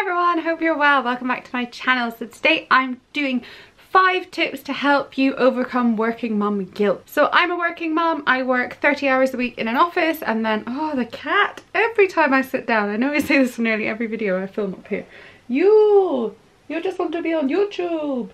everyone, hope you're well. Welcome back to my channel. So today I'm doing 5 tips to help you overcome working mum guilt. So I'm a working mum. I work 30 hours a week in an office, and then, oh, the cat, every time I sit down, I know I say this in nearly every video I film up here, you just want to be on YouTube.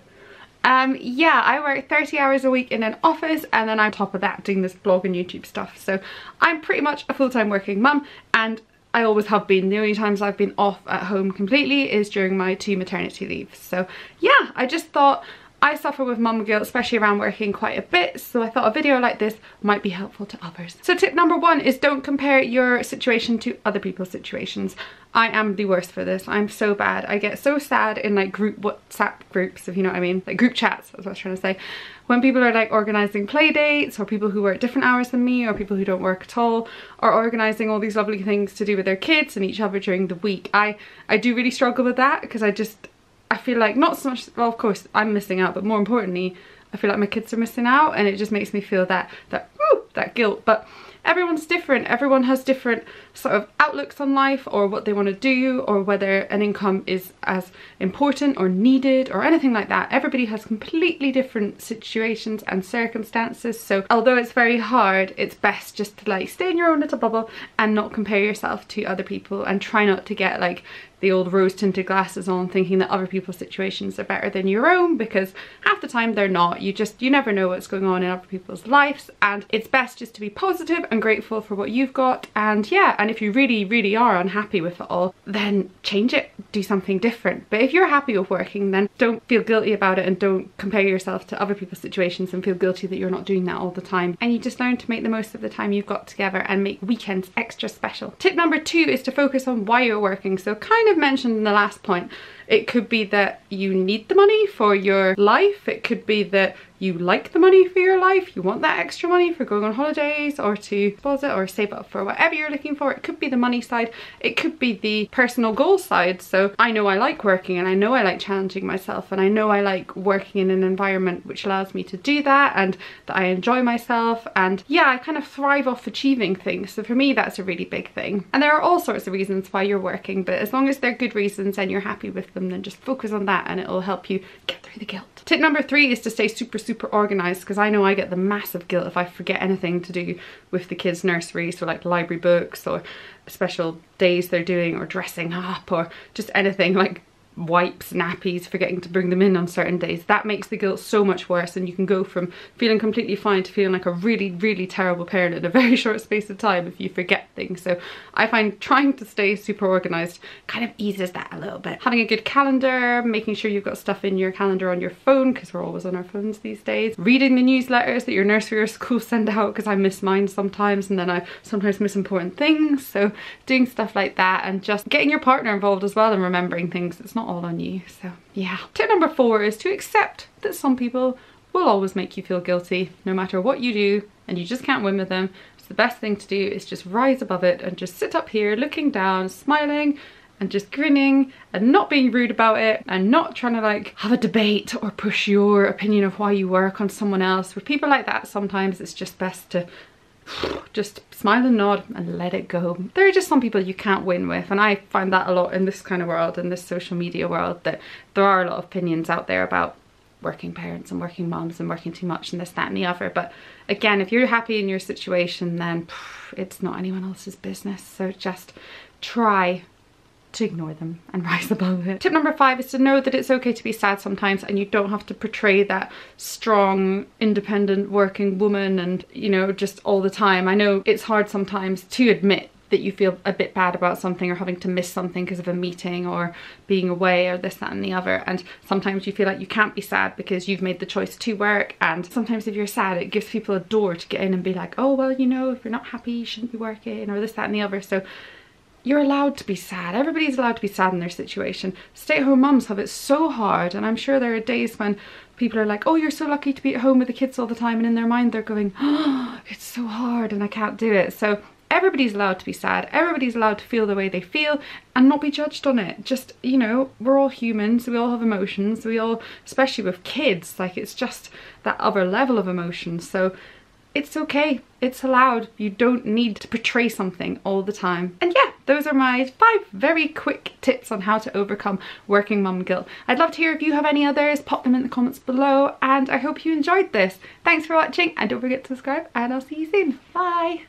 Yeah, I work 30 hours a week in an office, and then on top of that doing this blog and YouTube stuff. So I'm pretty much a full-time working mum, and I always have been. The only times I've been off at home completely is during my 2 maternity leaves. So yeah, I just thought I suffer with mum guilt, especially around working quite a bit, so I thought a video like this might be helpful to others. So tip number 1 is don't compare your situation to other people's situations. I am the worst for this. I'm so bad. I get so sad in like group WhatsApp groups, if you know what I mean, like group chats, that's what I was trying to say. When people are like organising play dates, or people who work different hours than me, or people who don't work at all, are organising all these lovely things to do with their kids and each other during the week. I do really struggle with that, because I feel like not so much, well, of course I'm missing out, but more importantly I feel like my kids are missing out, and it just makes me feel that guilt. But everyone's different. Everyone has different sort of outlooks on life, or what they want to do, or whether an income is as important or needed or anything like that. Everybody has completely different situations and circumstances. So although it's very hard, it's best just to like stay in your own little bubble and not compare yourself to other people, and try not to get like the old rose tinted glasses on thinking that other people's situations are better than your own, because half the time they're not. You never know what's going on in other people's lives, and it's best just to be positive and grateful for what you've got. And yeah, and if you really are unhappy with it all, then change it, do something different. But if you're happy with working, then don't feel guilty about it, and don't compare yourself to other people's situations and feel guilty that you're not doing that all the time. And you just learn to make the most of the time you've got together and make weekends extra special. Tip number 2 is to focus on why you're working. So kind of mentioned in the last point, it could be that you need the money for your life. It could be that you like the money for your life. You want that extra money for going on holidays, or to deposit or save up for whatever you're looking for. It could be the money side. It could be the personal goal side. So I know I like working, and I know I like challenging myself, and I know I like working in an environment which allows me to do that, and that I enjoy myself. And yeah, I kind of thrive off achieving things. So for me, that's a really big thing. And there are all sorts of reasons why you're working, but as long as they're good reasons and you're happy with them, then just focus on that, and it'll help you get through the guilt. Tip number 3 is to stay super organized, because I know I get the massive guilt if I forget anything to do with the kids' nursery. So like library books, or special days they're doing, or dressing up, or just anything like wipes, nappies, forgetting to bring them in on certain days. That makes the guilt so much worse, and you can go from feeling completely fine to feeling like a really terrible parent in a very short space of time if you forget things. So I find trying to stay super organized kind of eases that a little bit. Having a good calendar, making sure you've got stuff in your calendar on your phone, because we're always on our phones these days. Reading the newsletters that your nursery or school send out, because I miss mine sometimes, and then I sometimes miss important things. So doing stuff like that, and just getting your partner involved as well, and remembering things. It's not all on you. So yeah. Tip number 4 is to accept that some people will always make you feel guilty no matter what you do, and you just can't win with them. So the best thing to do is just rise above it, and just sit up here looking down, smiling, and just grinning, and not being rude about it, and not trying to like have a debate or push your opinion of why you work on someone else. With people like that, sometimes it's just best to just smile and nod and let it go. There are just some people you can't win with, and I find that a lot in this kind of world, in this social media world, that there are a lot of opinions out there about working parents and working moms and working too much and this, that and the other. But again, if you're happy in your situation, then it's not anyone else's business. So just try to ignore them and rise above it. Tip number 5 is to know that it's okay to be sad sometimes, and you don't have to portray that strong, independent working woman, and you know, just all the time. I know it's hard sometimes to admit that you feel a bit bad about something, or having to miss something because of a meeting, or being away, or this, that and the other. And sometimes you feel like you can't be sad because you've made the choice to work. And sometimes if you're sad, it gives people a door to get in and be like, oh well, you know, if you're not happy you shouldn't be working, or this, that and the other. So you're allowed to be sad. Everybody's allowed to be sad in their situation. Stay-at-home mums have it so hard, and I'm sure there are days when people are like, oh, you're so lucky to be at home with the kids all the time, and in their mind they're going, oh, it's so hard and I can't do it. So everybody's allowed to be sad. Everybody's allowed to feel the way they feel and not be judged on it. Just, you know, we're all humans, we all have emotions, we all, especially with kids, like it's just that other level of emotion. So it's okay. It's allowed. You don't need to portray something all the time. And yeah, those are my 5 very quick tips on how to overcome working mum guilt. I'd love to hear if you have any others. Pop them in the comments below, and I hope you enjoyed this. Thanks for watching, and don't forget to subscribe, and I'll see you soon. Bye!